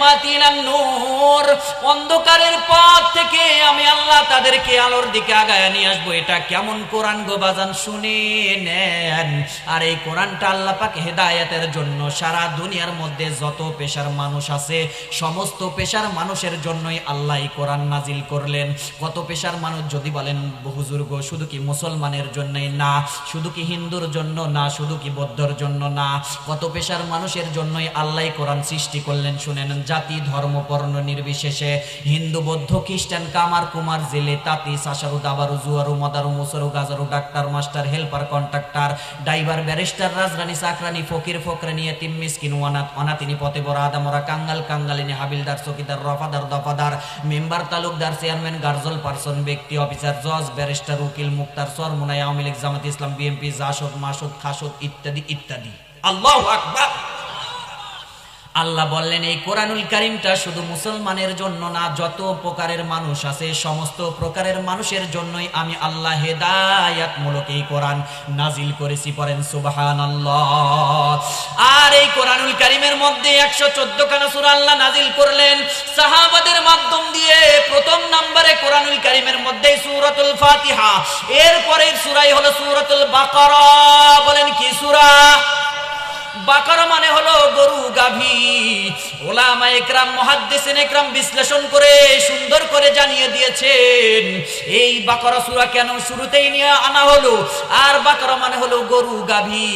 যুলুমাতি ইলান নূর, অন্ধকারের পথ থেকে আমি আল্লাহ তাদেরকে আলোর দিকে আগায় নিয়ে আসবো। এটা কেমন কোরআন গো বাজান, শুনে নেন। আর এই কোরআনটা আল্লাহ পাক হেদায়েতের জন্য সারা দুনিয়ার মধ্যে যত পেশার মানুষ আছে সমস্ত পেশার মানুষের জন্যই আল্লাহ এই কোরআন নাজিল করলেন। কত পেশার মানুষ যদি বলেন হুজুর গো, শুধু কি মুসলমানের জন্যই না, শুধু কি হিন্দুর জন্য না, শুধু কি বৌদ্ধর জন্য না, কত পেশার মানুষের জন্যই আল্লাহ কোরআন সৃষ্টি করলেন। শুনেন, জাতি ধর্ম বর্ণ নির্বিশেষে, হিন্দু বৌদ্ধ খ্রিস্টান কামার কুমার জেলে তাঁতি সাসারু দাবারু জুয়ারু মদারু মুসরু গাজারু doctor master helper contractor driver barrister রাজরানী চাকরানি ফকির ফকরানি এতিম মিসকিন অনাথিনী পথে বড় আদামরা কাঙ্গাল কাঙ্গালিনী হাবিলদার চকিদার রফাদার দফাদার মেম্বার তালুকদার চেয়ারম্যান গার্জল পার্সন ব্যক্তি অফিসার জজ ব্যারিস্টার উকিল মুক্তার সরমুনাই আওয়ামী লীগ জামাত ইসলাম বিএনপি জাসদ মাসুদ খাসুদ ইত্যাদি ইত্যাদি। আল্লাহু আকবার। আল্লাহ বললেন এই কোরআনুল কারীমটা শুধু মুসলমানের জন্য না, যত প্রকারের মানুষ আছে সমস্ত প্রকারের মানুষের জন্যই আমি আল্লাহ হেদায়াতমূলক এই কোরআন নাজিল করেছি। পড়েন সুবহানাল্লাহ। আর এই কোরআনুল কারীমের মধ্যে 114 খানা সূরা আল্লাহ নাজিল করলেন সাহাবাদের মাধ্যম দিয়ে। প্রথম নম্বরে কোরআনুল কারীমের মধ্যে সূরাতুল ফাতিহা, এরপরের সূরাই হলো সূরাতুল বাকারা। বলেন কি সূরা? বাকারা মানে হলো গরু গাভী। ওলামা একরাম মুহাদ্দিসিন একরাম বিশ্লেষণ করে সুন্দর করে জানিয়ে দিয়েছেন এই বাকারা সূরা কেন শুরুতেই নিয়ে আনা হলো। আর বাকারা মানে হলো গরু গাভী।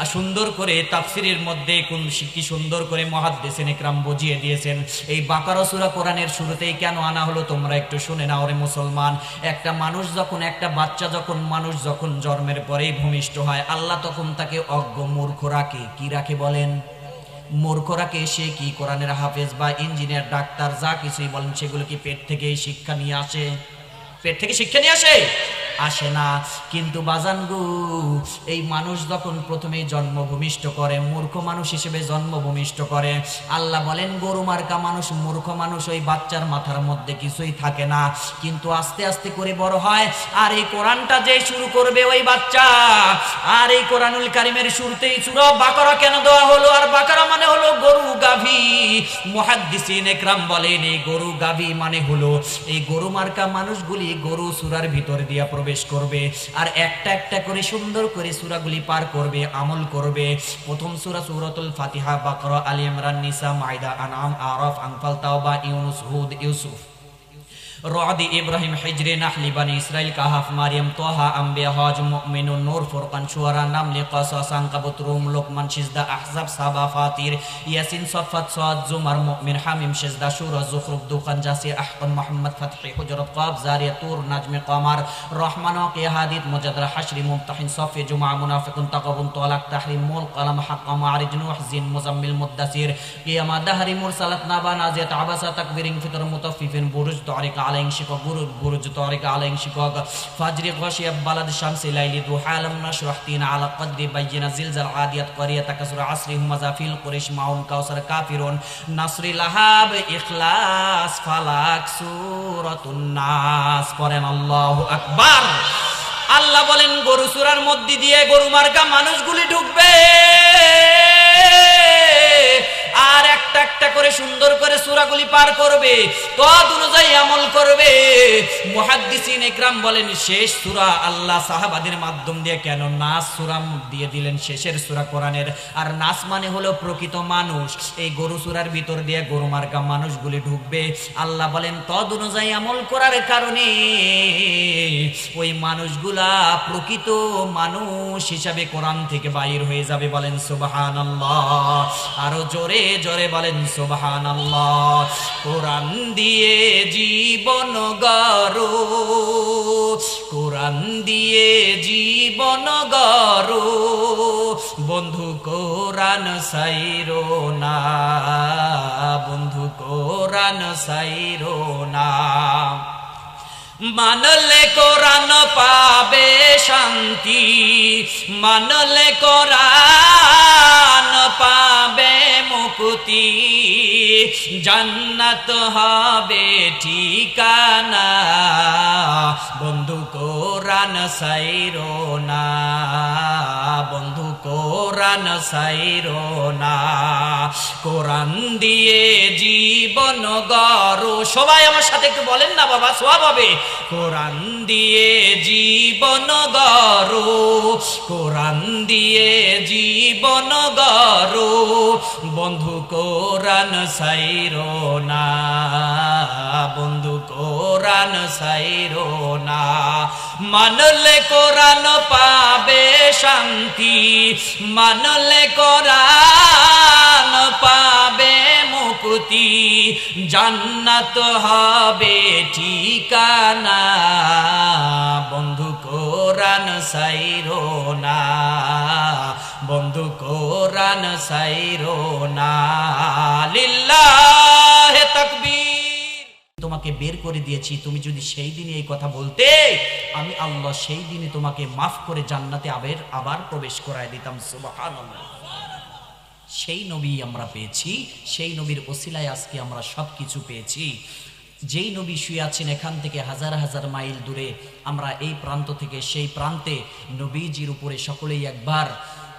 আর সুন্দর করে তাফসীরের মধ্যে কোন কি সুন্দর করে মুহাদ্দিসিন একরাম বুঝিয়ে দিয়েছেন এই বাকারা সূরা কোরআনের শুরুতেই কেন আনা হলো। তোমরা একটু শুনে নাও রে মুসলমান। একটা মানুষ যখন, একটা বাচ্চা যখন, মানুষ যখন জন্মের পরেই ভূমিষ্ঠ হয়, আল্লাহ তখন তাকে অজ্ঞ মূর্খ রাখে। কি রাখে বলেন? মূর্খ রাখে। সে কি কোরআনের হাফেজ বা ইঞ্জিনিয়ার ডাক্তার যা কিছুই বলেন সেগুলো কি পেট থেকে শিক্ষা নিয়ে আসে? পেট থেকে শিক্ষা নিয়ে আসে? আসে না। কিন্তু বাজান গো, এই মানুষ যখন প্রথমেই জন্ম ভূমিষ্ঠ করে, মূর্খ মানুষ হিসেবে জন্ম ভূমিষ্ঠ করে, আল্লাহ বলেন গরু মার্কা মানুষ, মূর্খ মানুষ, ওই বাচ্চার মাথার মধ্যে কিছুই থাকে না। কিন্তু আস্তে আস্তে করে বড় হয়। আর এই কোরআনটা যে শুরু করবে ওই বাচ্চা। আর এই কোরআনুল কারীমের শুরুতেই সূরা বাকারা কেন দেওয়া হলো? আর বাকারা মানে হলো গরু গাভী। মুহাদ্দিসিন একরাম বলেন এই গরু গাভী মানে হলো এই গরু মার্কা মানুষগুলি গরু সূরার ভিতর দিয়া প্রবেশ করবে। আর একটা একটা করে সুন্দর করে সূরাগুলি পার করবে, আমল করবে। প্রথম সূরা সূরাতুল ফাতিহা, বাকারা, আলী ইমরান, নিসা, মাইদা, আনআম, আরাফ, আনফাল, তাওবা, ইউনুস, হুদ, ইউসুফ, রদ, ইব্রাহিম, হিজর, নাহল, বনি ইসরাইল, কাহাফ, মারিয়াম, তোহা, আম্বিয়া, হজ, মুমিনুন, নূর, ফুরকান, শুআরা, নামল, কাসাস, আনকাবুত, রুম, লোকমান, সিজদা, আহজাব, সাবা, ফাতির, ইয়াসিন, সফাত, সাদ, জুমার, মুমিন, হামিম, সিজদা, শুরা, যুখরুফ, দুখান, জাসির, আহকাম, মুহাম্মদ, ফাতহি, হুজরাত, কাফ, জারিয়া, তুর, নাজম, কমার, রহমান, ওয়াকিয়া, হাদিদ, মুজাদরা, হাশর, মুমতাহিন, সফি, জুমআ, মুনাফিকুন, তাকাবুন, তালাক, তাহরিম, মুল, কলম, হাক্কা, মারিজ, নূহ, জিন, মুজাম্মিল, মুদ্দাসির, কিয়ামা, দাহরি, মুরসালাত, নাবা, নাজিয়াত, আবাসা, তাকবীরিন, ফিতর, মুতাফফিফিন, বুরুজ, তারিক, আলাইন শিকক, বুরুজ তারিক, আলাইন শিকক, ফাজরি, গাশিয়া, বালাদ, শামসি, লাইলি, দুহা, আলাম নাশরাহ, তিন, আলা কদরি, বাইয়িনা, জিলজাল, আদিয়াত, কারিয়া, তাকাসুর, আসরি, হুমাযা, ফিল, কুরাইশ, মাউন, কাউসার, কাফিরুন, নাসরি, লাহাব, ইখলাস, ফালাক, সূরাতুন নাস। পড়েন আল্লাহু আকবার। আল্লাহ বলেন গরু সূরার মধ্যে দিয়ে গরু মার্কা মানুষগুলি ঢুকবে। আর একটা একটা করে সুন্দর করে সূরাগুলি পার করবে, তদ অনুযায়ী আমল করবে। মুহাদ্দিসিন ইকরাম বলেন শেষ সূরা আল্লাহ সাহাবাদের মাধ্যম দিয়ে কেন নাস সূরা দিয়ে দিলেন শেষের সূরা কোরআনের। আর নাস মানে হলো প্রকৃত মানুষ। এই গরু সূরার ভিতর দিয়ে গরু মার্কা মানুষগুলি ঢুকবে। আল্লাহ বলেন তদ অনুযায়ী আমল করার কারণে ওই মানুষগুলা প্রকৃত মানুষ হিসাবে কোরআন থেকে বাইর হয়ে যাবে। বলেন সুবহানাল্লাহ। আরো জোরে জোরে বলেন সুবহানাল্লাহ। কোরআন দিয়ে জীবন গড়ো, কোরআন দিয়ে জীবন গড়ো, বন্ধু কোরআন সাইরো না, বন্ধু কোরআন সাইরো না। মানলে কোরআন পাবে শান্তি, মানলে কোরআন পাবে মুক্তি, জান্নাত হবে ঠিকানা, বন্ধু কোরআন সাইরো না, বন্ধু কোরআন সাইরো না। কোরআন দিয়ে জীবন গড়ো। সবাই আমার সাথে একটু বলেন না বাবা, সওয়াব হবে। কোরআন দিয়ে জীবন গড়ো, কোরআন দিয়ে জীবন গড়ো, বন্ধু কোরআন ছাইরো না, বন্ধু কোরআন ছাইরো না। মানলে কোরআন পাবে শান্তি, মানলে কোরআন পাবে মুক্তি, জান্নাত হবে ঠিকানা, বন্ধু কোরআন ছাইরো না, বন্ধু কোরআন ছাইরো না। লিল্লাহে তাকবীর। তোমাকে বের করে দিয়েছি, তুমি যদি সেই দিনে এই কথা বলতে, আমি আল্লাহ সেই দিনে তোমাকে মাফ করে জান্নাতে আবার প্রবেশ করায় দিতাম। সুবহানাল্লাহ। সেই নবী আমরা পেয়েছি, সেই নবীর ওসিলায় আজকে আমরা সবকিছু পেয়েছি। যেই নবী শুয়ে আছেন এখান থেকে হাজার হাজার মাইল দূরে, আমরা এই প্রান্ত থেকে সেই প্রান্তে নবীজির উপরে সকলেই একবার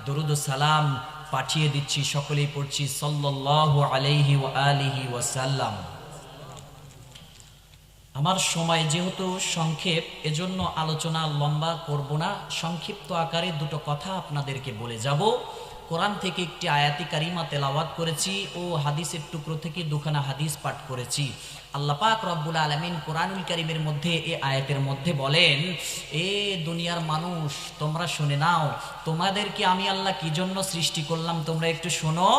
দরুদ ও সালাম পাঠিয়ে দিচ্ছি, সকলেই পড়ছি সাল্লাল্লাহু আলাইহি ওয়া আলিহি ওয়াসাল্লাম। আমার সময় যেহেতু সংক্ষেপ, এজন্য আলোচনা লম্বা করব না, সংক্ষিপ্ত আকারে দুটো কথা আপনাদেরকে বলে যাব। কোরআন থেকে একটি আয়াতি কারিমা তেলাওয়াত করেছি ও হাদিসের টুকরো থেকে দুখানা হাদিস পাঠ করেছি। আল্লাহ পাক রব্বুল আলামিন কোরআনুল কারীমের মধ্যে এই আয়াতের মধ্যে বলেন, এ দুনিয়ার মানুষ তোমরা শুনে নাও, তোমাদেরকে আমি আল্লাহ কি জন্য সৃষ্টি করলাম তোমরা একটু শোনো।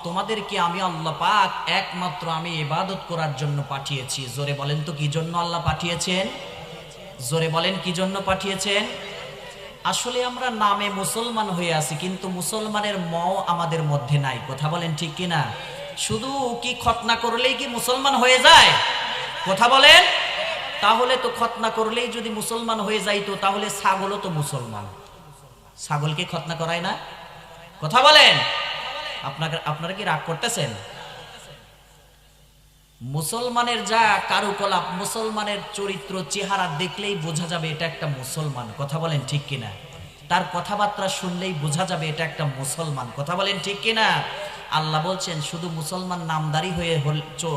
তোমাদেরকে আমি আল্লাহ পাক একমাত্র আমি ইবাদত করার জন্য পাঠিয়েছি। জোরে বলেন তো কি জন্য আল্লাহ পাঠিয়েছেন? জোরে বলেন কি জন্য পাঠিয়েছেন? আসলে আমরা নামে মুসলমান হয়ে আছি, কিন্তু মুসলমানের মও আমাদের মধ্যে নাই। কথা বলেন ঠিক কিনা? শুধু কি খতনা করলেই কি মুসলমান হয়ে যায়? কথা বলেন। তাহলে তো খতনা করলেই যদি মুসলমান হয়ে যাইতো, তাহলে ছাগলও তো মুসলমান। ছাগলকে খতনা করায় না? কথা বলেন। আপনারা কি রাগ করতেছেন? মুসলমানের যা কারুকলাপ, মুসলমানের চরিত্র চেহারা দেখলেই বোঝা যাবে এটা একটা মুসলমান। কথা বলেন ঠিক কিনা? তার কথাবার্তা শুনলেই বোঝা যাবে এটা একটা মুসলমান। কথা বলেন ঠিক কিনা? আল্লাহ বলছেন শুধু মুসলমান নামধারী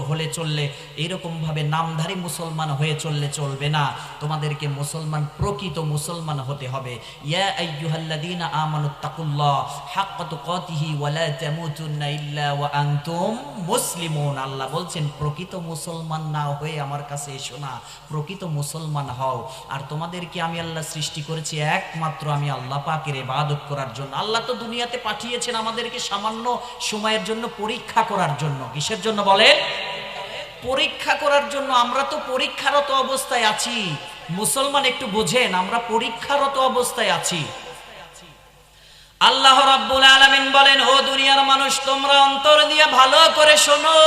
হলে চললে, এইরকম ভাবে নামধারী মুসলমান হয়ে চললে চলবে না, তোমাদেরকে মুসলমান প্রকৃত মুসলমান হতে হবে। ইয়া আইয়ুহাল্লাযীনা আমানুত্তাকুল্লাহ হাক্কা তুকাতিহি ওয়া লা তামুতুন্না ইল্লা ওয়া আনতুম মুসলিমুন। আল্লাহ বলছেন প্রকৃত মুসলমান না হয়ে আমার কাছে এসো না, প্রকৃত মুসলমান হও। আর তোমাদেরকে আমি আল্লাহ সৃষ্টি করেছি একমাত্র আমি আল্লাহ পাকের ইবাদত করার জন্য। আল্লাহ তো দুনিয়াতে পাঠিয়েছেন আমাদেরকে সামান্য সময়ের জন্য, পরীক্ষা করার জন্য। কিসের জন্য বলেন? পরীক্ষা করার জন্য। আমরা তো পরীক্ষারত অবস্থায় আছি। মুসলমান একটু বোঝেন, আমরা পরীক্ষারত অবস্থায় আছি। আল্লাহ রাব্বুল আলামিন বলেন, ও দুনিয়ার মানুষ তোমরা অন্তর দিয়ে ভালো করে শোনো,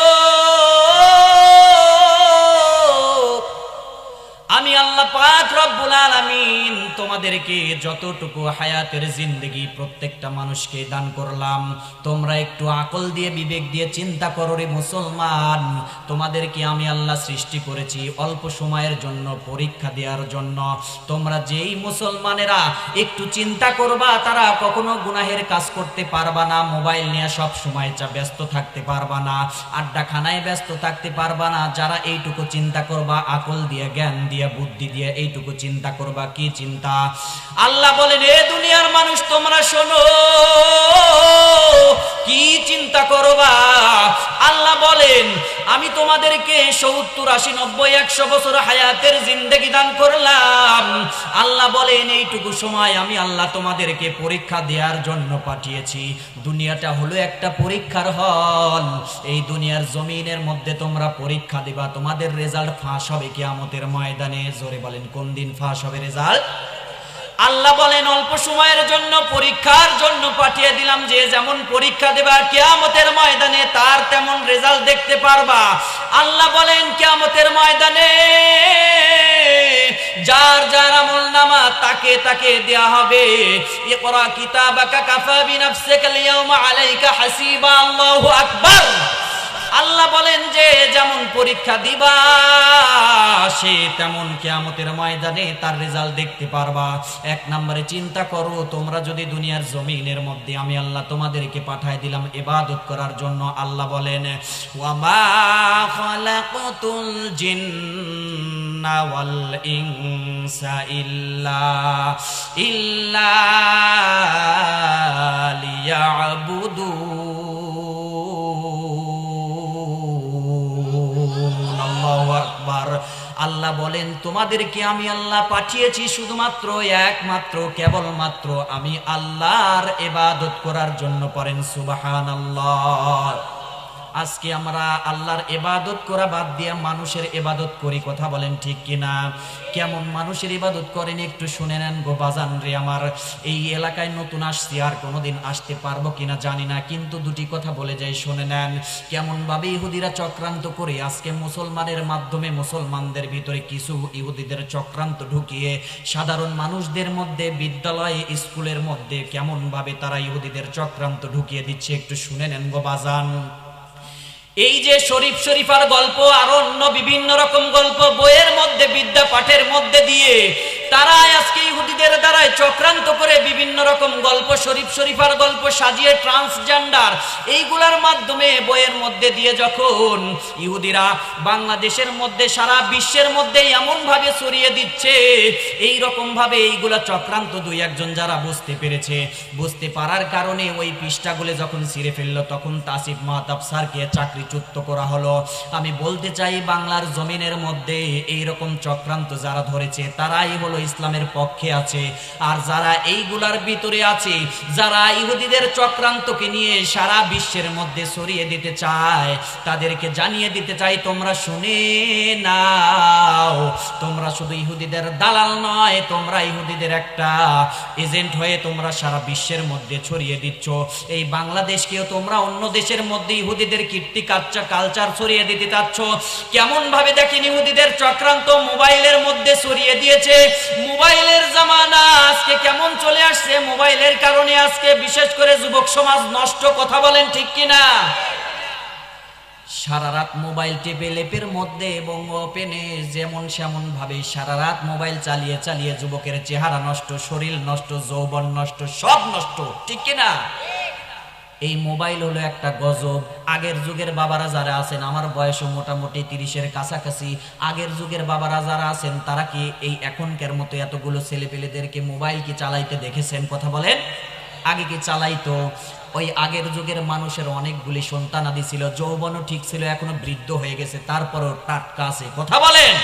আমি আল্লাহ পাক রব্বুল আলামিন তোমাদেরকে যতটুকু হায়াতের জিন্দেগি প্রত্যেকটা মানুষকে দান করলাম, তোমরা একটু আকল দিয়ে বিবেক দিয়ে চিন্তা করো রে মুসলমান। তোমাদেরকে আমি আল্লাহ সৃষ্টি করেছি অল্প সময়ের জন্য, পরীক্ষা দেওয়ার জন্য। তোমরা যেই মুসলমানেরা একটু চিন্তা করবা, তারা কখনো গুনাহের কাজ করতে পারবা না, মোবাইল নিয়ে সব সময় ব্যস্ত থাকতে পারবা না, আড্ডাখানায় ব্যস্ত থাকতে পারবা না। যারা এইটুকু চিন্তা করবা, আকল দিয়ে জ্ঞান দিয়ে বুদ্ধি দিয়ে এইটুকু চিন্তা করবা, কি চিন্তা? আল্লাহ বলেন, এ দুনিয়ার মানুষ তোমরা শোনো, কি চিন্তা করবা? আল্লাহ বলেন, আমি তোমাদেরকে 70, 80, 90, 100 বছর হায়াতের জিন্দেগি দান করলাম। আল্লাহ বলেন, এইটুকু সময় আমি আল্লাহ তোমাদেরকে পরীক্ষা দেওয়ার জন্য পাঠিয়েছি। দুনিয়াটা হলো একটা পরীক্ষার হল। এই দুনিয়ার জমিনের মধ্যে তোমরা পরীক্ষা দিবা, তোমাদের রেজাল্ট ফাঁস হবে কিয়ামতের ময়দানে। জোরে বলেন কোন দিন ফাঁস হবে রেজাল্ট? আল্লাহ বলেন, অল্প সময়ের জন্য পরীক্ষার জন্য পাঠিয়ে দিলাম। যে যেমন পরীক্ষা দেবা কিয়ামতের ময়দানে তার তেমন রেজাল্ট দেখতে পারবা। আল্লাহ বলেন, কিয়ামতের ময়দানে যার যার আমলনামা তাকে তাকে দেয়া হবে। ইকরা কিতাবাকা কাফা বিনাফসিকা আল-ইয়াওমা আলাইকা হাসিবা। আল্লাহু আকবার। আল্লাহ বলেন যে যেমন পরীক্ষা দিবা সে তেমন কিয়ামতের ময়দানে তার রেজাল্ট দেখতে পারবা। এক নম্বরে চিন্তা করো, তোমরা যদি দুনিয়ার জমিনের মধ্যে আমি আল্লাহ তোমাদেরকে পাঠায় দিলাম ইবাদত করার জন্য, আল্লাহ বলেন ওয়ামা খালাকাতুল জিন্না ওয়াল ইনসা ইল্লা লিয়াবুদুন। আল্লাহু আকবার। আল্লাহ বলেন তোমাদেরকে আমি আল্লাহ পাঠিয়েছি শুধুমাত্র একমাত্র কেবলমাত্র আমি আল্লাহর ইবাদত করার জন্য। পড়েন সুবহানাল্লাহ। আজকে আমরা আল্লাহর ইবাদত করা বাদ দিয়ে মানুষের ইবাদত করি, কথা বলেন ঠিক কিনা? কেমন মানুষের ইবাদত করেন একটু শুনে নেন গো বাজান রে আমার। এই এলাকায় নতুন আসছি, আর কোনোদিন আসতে পারবো কিনা জানি না, কিন্তু দুটি কথা বলে যাই শুনে নেন। কেমন ভাবে ইহুদিরা চক্রান্ত করে আজকে মুসলমানের মাধ্যমে মুসলমানদের ভিতরে কিছু ইহুদিদের চক্রান্ত ঢুকিয়ে সাধারণ মানুষদের মধ্যে বিদ্যালয়ে স্কুলের মধ্যে কেমন ভাবে তারা ইহুদিদের চক্রান্ত ঢুকিয়ে দিচ্ছে একটু শুনে নেন গো বাজান। এই যে শরীফ শরীফার গল্প আর অন্য বিভিন্ন রকম গল্প বইয়ের মধ্যে বিদ্যা পাঠের মধ্যে দিয়ে তারা আজকে ইহুদিদের দ্বারাই চক্রান্ত করে বিভিন্ন রকম গল্প শরীফ শরীফার গল্প সাজিয়ে ট্রান্সজেন্ডার এইগুলার মাধ্যমে বইয়ের মধ্যে দিয়ে যখন ইহুদিরা বাংলাদেশের মধ্যে সারা বিশ্বের মধ্যে এমন ভাবে ছড়িয়ে দিচ্ছে, এই রকম ভাবে এইগুলা চক্রান্ত দুই একজন যারা বুঝতে পেরেছে, বুঝতে পারার কারণে ওই পৃষ্ঠাগুলো যখন ছিঁড়ে ফেললো তখন তাসিফ মাহতাব স্যারকে চাকরিচ্যুত করা হলো। আমি বলতে চাই বাংলার জমিনের মধ্যে এই রকম চক্রান্ত যারা ধরেছে তারাই হলো ইসলামের পক্ষে আছে। আর যারা এইগুলার ভিতরে আছে, যারা ইহুদিদের চক্রান্তকে নিয়ে সারা বিশ্বের মধ্যে ছড়িয়ে দিতে চায়, তাদেরকে জানিয়ে দিতে চাই তোমরা শুনে নাও, তোমরা শুধু ইহুদিদের দালাল নয়, তোমরা ইহুদিদের একটা এজেন্ট হয়ে তোমরা সারা বিশ্বের মধ্যে ছড়িয়ে দিচ্ছ। এই বাংলাদেশকেও তোমরা অন্য দেশের মধ্যে ইহুদিদের কীর্তি কালচার ছড়িয়ে দিতে চাচ্ছ। কেমন ভাবে দেখেন ইহুদিদের চক্রান্ত মোবাইলের মধ্যে ছড়িয়ে দিয়েছে। মোবাইলের জামানা আজকে কেমন চলে আসছে, মোবাইলের কারণে আজকে বিশেষ করে যুবক সমাজ নষ্ট, কথা বলেন ঠিক কিনা? সারা রাত মোবাইল টেপে লেপের মধ্যে এবং ওপেনে যেমন সেমন ভাবে সারা রাত মোবাইল চালিয়ে চালিয়ে যুবকের চেহারা নষ্ট, শরীর নষ্ট, যৌবন নষ্ট, সব নষ্ট, ঠিক কিনা? এই মোবাইল হলো একটা গজব। আগের যুগের বাবারা যারা আছেন, আমার বয়সও মোটামুটি 30-এর কাছাকাছি, আগের যুগের বাবারা যারা আছেন তারা কি এই এখনকার মতো এতগুলো ছেলেপেলেদেরকে মোবাইল কি চালাইতে দেখেছেন? কথা বলেন। আগে কি চালাইতো? ওই আগের যুগের মানুষের অনেকগুলি সন্তানাদি ছিল, যৌবনও ঠিক ছিল, এখনো বৃদ্ধ হয়ে গেছে, তারপরও টাটকা আছে, কথা বলেন।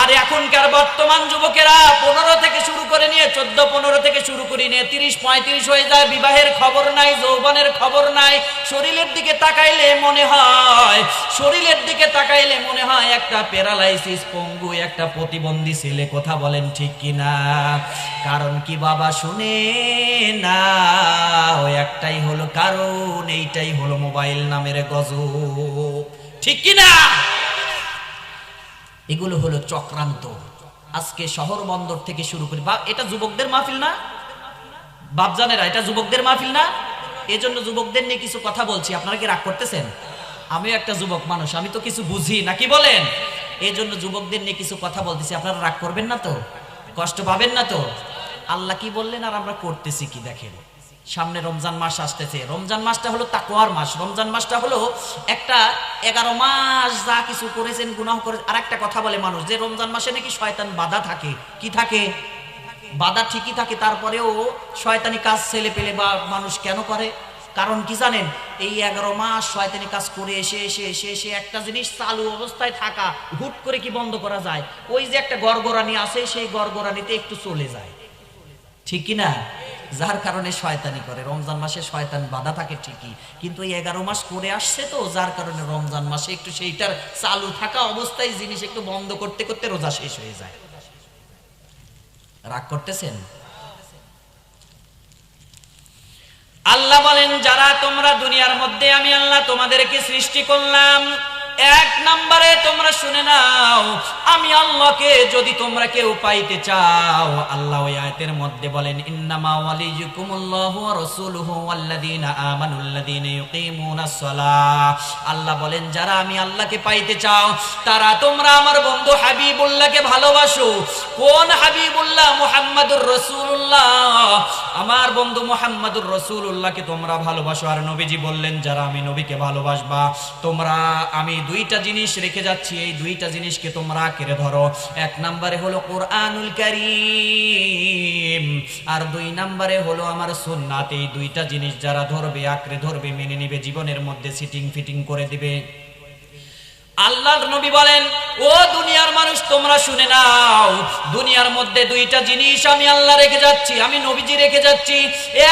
আর এখনকার বর্তমান যুবকেরা 15 থেকে শুরু করে নিয়ে 14-15 থেকে শুরু করে নিয়ে 30-35 হয়ে যায়, বিবাহের খবর নাই, যৌবনের খবর নাই। শরীরের দিকে তাকাইলে মনে হয় একটা প্যারালাইসিস পঙ্গু একটা প্রতিবন্ধী ছেলে, কথা বলেন ঠিক কিনা? কারণ কি বাবা শুনে না, ওই একটাই হলো কারণ, এইটাই হলো মোবাইল নামের গজব, ঠিক কিনা? এগুলো হলো চক্রান্ত। আজকে শহর বন্দর থেকে শুরু করি, এটা যুবকদের মাহফিল না বাপজানেরা, এটা যুবকদের মাহফিল না, এজন্য যুবকদের নিয়ে কিছু কথা বলছি। আপনারা কি রাগ করতেছেন? আমিও একটা যুবক মানুষ, আমি তো কিছু বুঝি নাকি বলেন, এই জন্য যুবকদের নিয়ে কিছু কথা বলতেছি। আপনারা রাগ করবেন না তো? কষ্ট পাবেন না তো? আল্লাহ কি বললেন আর আমরা করতেছি কি দেখেন। সামনে রমজান মাস আসতেছে, রমজান মাসটা হলো তাকওয়ার মাস, রমজান মাসটা হলো একটা 11 মাস যা কিছু করেছেন গুনাহ করে। আর একটা কথা বলে মানুষ যে রমজান মাসে নাকি শয়তান বাধা থাকে, কি থাকে? বাধা ঠিকই থাকে, তারপরেও শয়তানি কাজ ছেলে পেলে বা মানুষ কেন করে? কারণ কি জানেন? এই 11 মাস শয়তানি কাজ করে এসে একটা জিনিস চালু অবস্থায় থাকা হুট করে কি বন্ধ করা যায়? ওই যে একটা গড়গড়ানি আছে, সেই গড়গড়ানিতে একটু চলে যায়, ঠিক কি না? যার কারণে শয়তানি করে। রমজান মাসে শয়তান বাধা থাকে ঠিকই, কিন্তু এই 11 মাস করে আসছে তো, যার কারণে রমজান মাসে একটু সেইটার চালু থাকা অবস্থায় জিনিস একটু বন্ধ করতে করতে রোজা শেষ হয়ে যায়। রাগ করতেছেন? আল্লাহ বলেন যারা তোমরা দুনিয়ার মধ্যে আমি আল্লাহ তোমাদেরকে সৃষ্টি করলাম, এক নম্বরে তোমরা শুনে নাও, আমি আল্লাহকে যদি তোমরা কেউ পাইতে চাও, আল্লাহ ওই আয়াতের মধ্যে বলেন ইন্নামা ওয়ালিয়ুকুমুল্লাহু ওয়া রাসূলুহু ওয়াল্লাযীনা আমানুল্লাযীনা ইউকিমুনাস সালাহ। আল্লাহ বলেন যারা আমি আল্লাহকে পাইতে চাও তারা তোমরা আমার বন্ধু হাবিবুল্লাহকে ভালোবাসো। কোন হাবিবুল্লাহ? মুহাম্মাদুর রাসূলুল্লাহ। আমার বন্ধু মুহাম্মাদুর রাসূলুল্লাহকে তোমরা ভালোবাসো। আর নবীজি বললেন যারা আমি নবীকে ভালোবাসবা তোমরা, আমি দুইটা জিনিস রেখে যাচ্ছি, এই দুইটা জিনিসকে তোমরা আঁকড়ে ধরো। এক নম্বরে হলো কোরআনুল কারীম, আর দুই নম্বরে হলো আমার সুন্নাত। এই দুইটা জিনিস যারা ধরবে, আঁকড়ে ধরবে, মেনে নিবে, জীবনের মধ্যে সিটিং ফিটিং করে দিবে। আল্লাহর নবী বলেন ও দুনিয়ার মানুষ তোমরা শুনে নাও, দুনিয়ার মধ্যে দুইটা জিনিস আমি আল্লাহ রেখে যাচ্ছি, আমি নবীজি রেখে যাচ্ছি।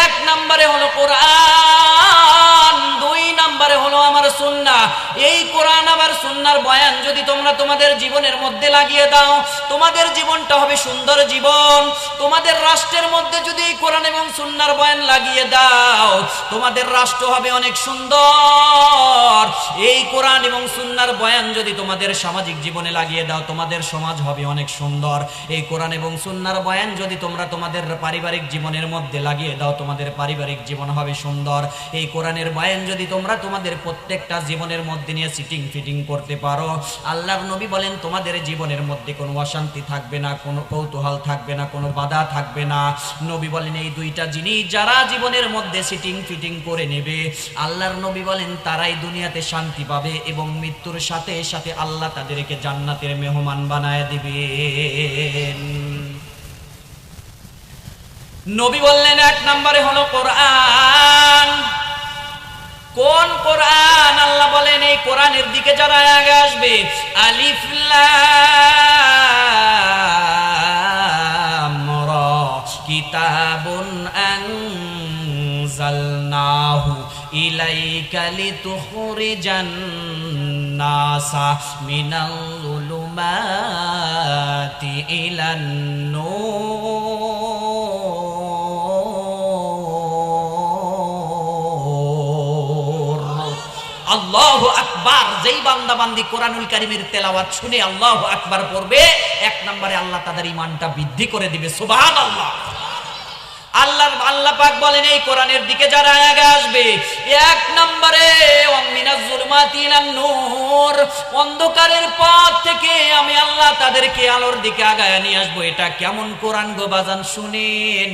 এক নম্বরে হলো কোরআন, দুই নম্বরে হলো আমার সুন্নাহ। এই কোরআন আমার সুন্নাহর বয়ান যদি তোমরা তোমাদের জীবনের মধ্যে লাগিয়ে দাও, তোমাদের জীবনটা হবে সুন্দর জীবন। তোমাদের রাষ্ট্রের মধ্যে যদি এই কোরআন এবং সুন্নাহর বয়ান লাগিয়ে দাও, তোমাদের রাষ্ট্র হবে অনেক সুন্দর। এই কোরআন এবং সুন্নাহর বয়ান যদি তোমাদের সামাজিক জীবনে লাগিয়ে দাও, তোমাদের সমাজ হবে অনেক সুন্দর। এই কোরআন এবং সুন্নাহর বয়ান যদি তোমরা তোমাদের পারিবারিক জীবনের মধ্যে লাগিয়ে দাও, তোমাদের পারিবারিক জীবন হবে সুন্দর। এই কোরআনের বয়ান যদি তোমরা তোমাদের প্রত্যেকটা জীবনের মধ্যে নিয়ে সিটিং ফিটিং করতে পারো, আল্লাহর নবী বলেন তোমাদের জীবনের মধ্যে কোনো অশান্তি থাকবে না, কোনো কৌতূহল থাকবে না, কোনো বাধা থাকবে না। নবী বলেন এই দুইটা জিনিস যারা জীবনের মধ্যে সিটিং ফিটিং করে নেবে, আল্লাহর নবী বলেন তারাই দুনিয়াতে শান্তি পাবে এবং মৃত্যুর সাথে সাথে আল্লাহ তাদেরকে জান্নাতের মেহমান বানায় দিবেন। নবী বললেন এক নম্বরে হলো কোরআন। কোন কোরআন? আল্লাহ বলেন এই কোরআনের দিকে যারা আগে আসবে, আলিফ লাম রা কিতাবুন আনজালনাহু ইলাইকা লিতুখরিজান নাসা মিনাল যুলুমাতি ইলান নূর। আল্লাহু আকবার। যেই বান্দা বান্দি কোরআনুল কারীমের তেলাওয়াত শুনে আল্লাহু আকবার পড়বে, এক নম্বরে আল্লাহ তাদের ঈমানটা বৃদ্ধি করে দিবে। সুবহানাল্লাহ। আল্লাহ পাক বলেন এই কোরআনের দিকে যারা আগে আসবে, এক নম্বরে মিনাজ যুলুমাতি ইলান নূর, অন্ধকারের পথ থেকে আমি আল্লাহ তাদেরকে আলোর দিকে আগায় নিয়ে আসবো। এটা কেমন কোরআন গো বাজান, শুনে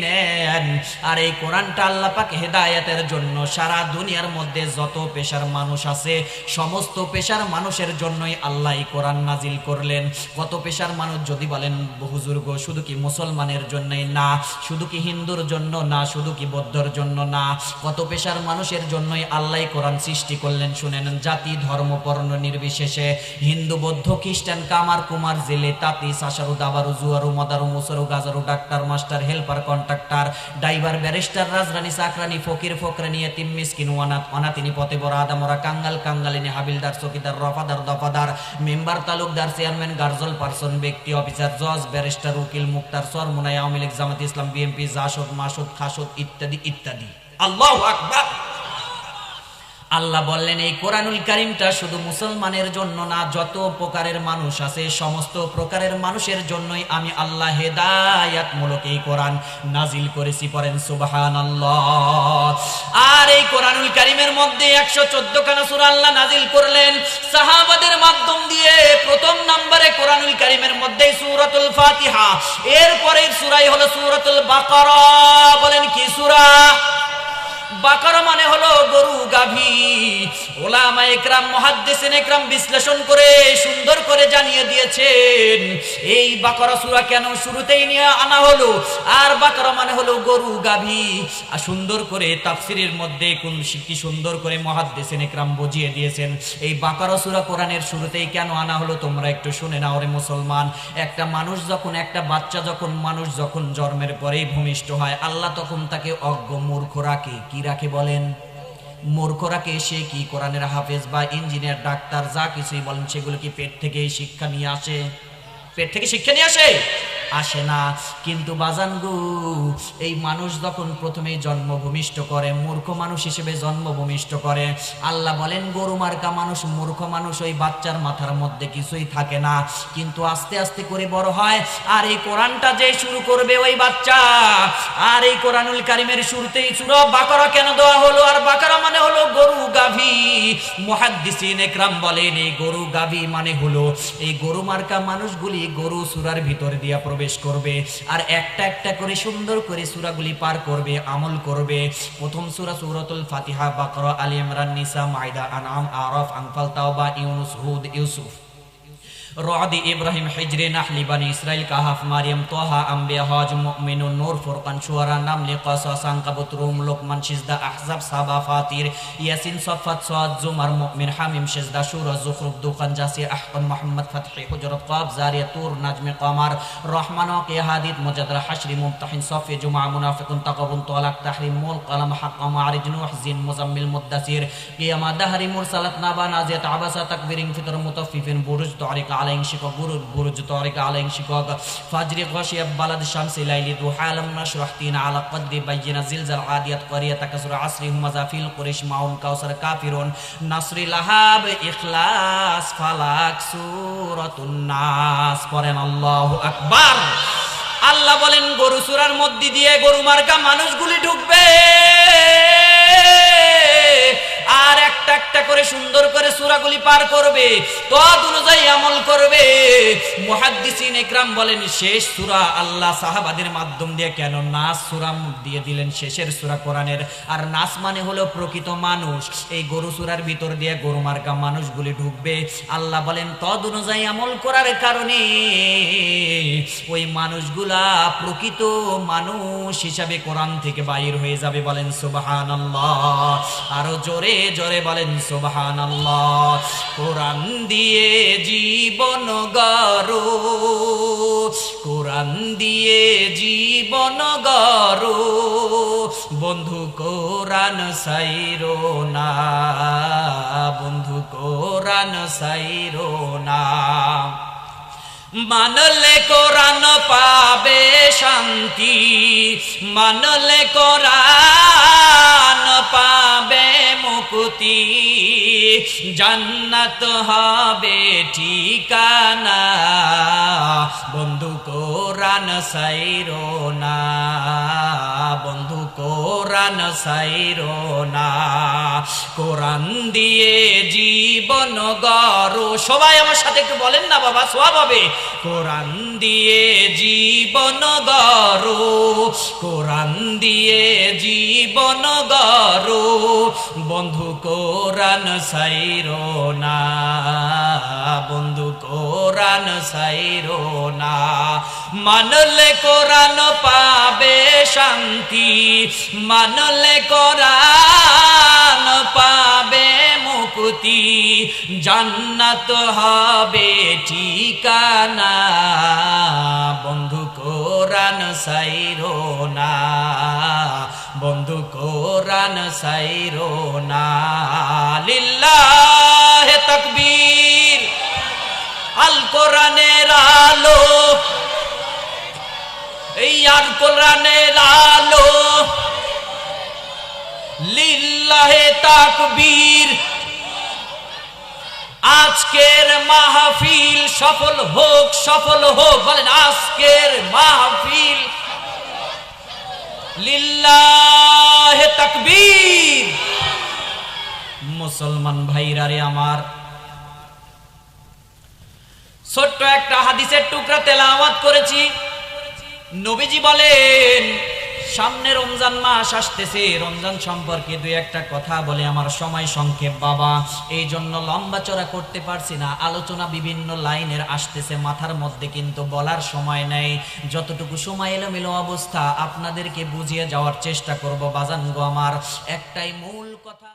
নেন। আর এই কোরআনটা আল্লাহ পাক হেদায়েতের জন্য সারা দুনিয়ার মধ্যে যত পেশার মানুষ আছে সমস্ত পেশার মানুষের জন্যই আল্লাহ এই কোরআন নাজিল করলেন। কত পেশার মানুষ যদি বলেন হুজুর গো, শুধু কি মুসলমানের জন্যই না, শুধু কি হিন্দুর জন্য না, শুধু কি বৌদ্ধর জন্য না, কত পেশার মানুষের জন্যই আল্লাহ কোরআন সৃষ্টি করলেন। শুনেন, জাতি ধর্ম বর্ণ নির্বিশেষে, হিন্দু বৌদ্ধ খ্রিস্টান কামার কুমার জেলে তাঁতি সাসারু দাবারু জুয়ারু মদারু মুসরু গাজারু doctor master helper contractor driver barrister রাজরানী চাকরানি ফকির ফকরানি এতিম মিসকিন অনাথ অনাথিনী পথে বড় আদামরা কাঙ্গাল কাঙ্গালিনী হাবিলদার চকিদার রফাদার দফাদার মেম্বার তালুকদার চেয়ারম্যান গার্জল পার্সন ব্যক্তি অফিসার জজ ব্যারিস্টার উকিল মুক্তার সরমুনাই আওয়ামী লীগ জামাত ইসলাম বিএনপি জাসদ মাসুদ খাসুদ ইত্যাদি ইত্যাদি। আল্লাহু আকবার। আল্লাহ বললেন এই কোরআনুল কারীমটা শুধু মুসলমানের জন্য না, যত প্রকারের মানুষ আছে সমস্ত প্রকারের মানুষের জন্যই আমি আল্লাহ হেদায়াতমূলক এই কোরআন নাজিল করেছি। পড়েন সুবহানাল্লাহ। আর এই কোরআনুল কারীমের মধ্যে 114 খানা সূরা আল্লাহ নাজিল করলেন সাহাবাদের মাধ্যম দিয়ে। প্রথম নম্বরে কোরআনুল কারীমের মধ্যে সূরাতুল ফাতিহা, এরপরের সূরাই হলো সূরাতুল বাকারা। বলেন কি সূরা? বাকারা মানে হলো গরু গাভী। ওলামা ইকরাম মুহাদ্দিসিন ইকরাম বিশ্লেষণ করে সুন্দর করে জানিয়ে দিয়েছেন এই বাকারা সূরা কেন শুরুতেই নিয়ে আনা হলো। আর বাকারা মানে হলো গরু গাভী। আর সুন্দর করে তাফসীরের মধ্যে কোন কি সুন্দর করে মুহাদ্দিসিন ইকরাম বুঝিয়ে দিয়েছেন এই বাকারা সূরা কোরআনের শুরুতেই কেন আনা হলো। তোমরা একটু শুনে নাও রে মুসলমান। একটা মানুষ যখন, একটা বাচ্চা যখন, মানুষ যখন জন্মের পরেই ভূমিষ্ঠ হয়, আল্লাহ তখন তাকে অজ্ঞ মূর্খ রাখে। কি রাখে বলেন? মূর্খ রাখে। সে কি কোরআনের হাফেজ বা ইঞ্জিনিয়ার ডাক্তার যা কিছুই বলেন সেগুলো কি পেট থেকে শিক্ষা নিয়ে আসে? পেট থেকে শিক্ষা নিয়ে আসে? আসে না। কিন্তু বাজানগু, এই মানুষ যখন প্রথমেই জন্মভূমিষ্ঠ করে, মূর্খ মানুষ হিসেবে জন্মভূমিষ্ঠ করে, আল্লাহ বলেন গরু মার্কা মানুষ, মূর্খ মানুষ, ওই বাচ্চার মাথার মধ্যে কিছুই থাকে না, কিন্তু আস্তে আস্তে করে বড় হয়। আর এই কোরআনটা যে শুরু করবে ওই বাচ্চা। আর এই কোরআনুল কারীমের শুরুতেই সূরা বাকারা কেন দেওয়া হলো? আর বাকারা মানে হলো গরু গাভী। মুহাদ্দিসিন একরাম বলেন এই গরু গাভী মানে হলো এই গরু মার্কা মানুষগুলি গরু সূরার ভিতর দিয়া প্রবেশ করবে, আর একটা একটা করে সুন্দর করে সূরাগুলি পার করবে, আমল করবে। প্রথম সূরা সূরাতুল ফাতিহা, বাকারা, আলী ইমরান, নিসা, মাইদা, আনআম, আরাফ, আনফাল, তাওবা, ইউনুস, হুদ, ইউসুফ, রদ, ইব্রাহিম, হিজরে, নাহলি, বানি ইসরাইল, কাহাফ, মারিয়াম, তোহা, আম্বিয়া, হজ, মুমিনুন, নূর, ফুরকান, শুআরা, নামল, কসস, আনকাবুত, রুম, লোকমান, সিজদা, আহজাব, সাবা, ফাতির, ইয়াসিন, সফাত, সাদ, জুমার, মুমিন, হামিম, সিজদা, সূরা, যুখরুফ, দুখান, জাসিয়া, আহকাম, মুহাম্মদ, ফাতহ, হুজরাত, কাফ, জারিয়াত, তুর, নাজম, কমার, রহমান, ওয়াকিয়া, হাদিদ, মুজাদরা, হাশরি, মুমতাহিন, সফি, জুমা, মুনাফিকুন, তাকাবুন, তালাক, তাহরিম, মুল, কলম, হাক্কা, মারিজ, নূহ, জিন, মুজাম্মিল, মুদ্দাসির, কিয়ামা, দাহরি, মুরসালাত, নাবা, নাজিয়াত, আবাসা, তাকবীরিন, ফিতর, মুতাফফিফিন, বুরুজ, তারিক, আলাইহিন শিকক, বুরুজ তারিক, আলাইহিন শিকক, ফাজরি, গাশিয়া, বালাদ, শামসি, লাইলি, দুহা, লাম নাশরাহ, তিন, আলা কদরি, বাইয়িনা, জিলজাল, আদিয়াত, কারিয়াত, তাকাসুর, আসরি, হুমাযা, ফিল, কুরাইশ, মাউন, কাউসার, কাফিরুন, নাসরি, লাহাব, ইখলাস, ফালাক, সূরাতুন নাস। পড়েন আল্লাহু আকবার। আল্লাহ বলেন গরু সূরার মধ্যে দিয়ে গরু মার্কা মানুষগুলি ঢুকবে, আর একটা একটা করে সুন্দর করে সূরাগুলি পার করবে, তদ অনুযায়ী আমল করবে। মুহাদ্দিসিন ইকরাম বলেন শেষ সূরা আল্লাহ সাহাবাদের মাধ্যম দিয়ে কেন নাস সূরা দিয়ে দিলেন, শেষের সূরা কোরআনের। আর নাস মানে হলো প্রকৃত মানুষ। এই গরু সূরার ভিতর দিয়ে গরু মার্কা মানুষগুলি ঢুকবে। আল্লাহ বলেন তদ অনুযায়ী আমল করার কারণে ওই মানুষগুলা প্রকৃত মানুষ হিসাবে কোরআন থেকে বাইর হয়ে যাবে। বলেন সুবহানাল্লাহ। আরো জোরে জোরে বলেন সুবহানাল্লাহ। কোরআন দিয়ে জীবন গড়ো, কোরআন দিয়ে জীবন গড়ো, বন্ধু কোরআন সাইরো না, বন্ধু কোরআন সাইরো না। মানলে কোরআন পাবে শান্তি, মানলে কোরআন পাবে মুক্তি, জান্নাত হবে ঠিকানা, বন্ধু কোরআন সাইরো না, বন্ধু কোরআন সাইরো না। কোরআন দিয়ে জীবন গড়ো। সবাই আমার সাথে একটু বলেন না বাবা, সওয়াব হবে। কোরআন দিয়ে জীবন গড়ো, কোরআন দিয়ে জীবন গড়ো, বন্ধু কোরআন সাইরো না, বন্ধু কোরআন সাইরো না। মানলে কোরআন পাবে শান্তি, মানলে কোরআন পাবে মুক্তি, জান্নাত হবে ঠিকানা, বন্ধু কোরআন সাইরো না, বন্ধু কোরআন সাইরো না। লিল্লাহে তাকবীর। আল কোরআনের আলো, এই আল কোরআনের আলো, লিল্লাহে তাকবীর। আজকের মাহফিল সফল হোক, সফল হোক। বলেন আজকের মাহফিল লিল্লাহে তাকবীর। মুসলমান ভাইরা রে আমার, ছোট্ট একটা হাদিসের টুকরা তেলাওয়াত করেছি। নবীজি বলেন সামনে রমজান মাস আসতেছে, রমজান সম্পর্কে দুই একটা কথা বলে। আমার সময় সংক্ষেপ বাবা, এই জন্য লম্বা চড়া করতে পারছি না। আলোচনা বিভিন্ন লাইনের আসতেছে মাথার মধ্যে, কিন্তু বলার সময় নেই। যতটুকু সময় এলোমেলো অবস্থা আপনাদেরকে বুঝিয়ে যাওয়ার চেষ্টা করব। বাজানগো আমার, একটাই মূল কথা।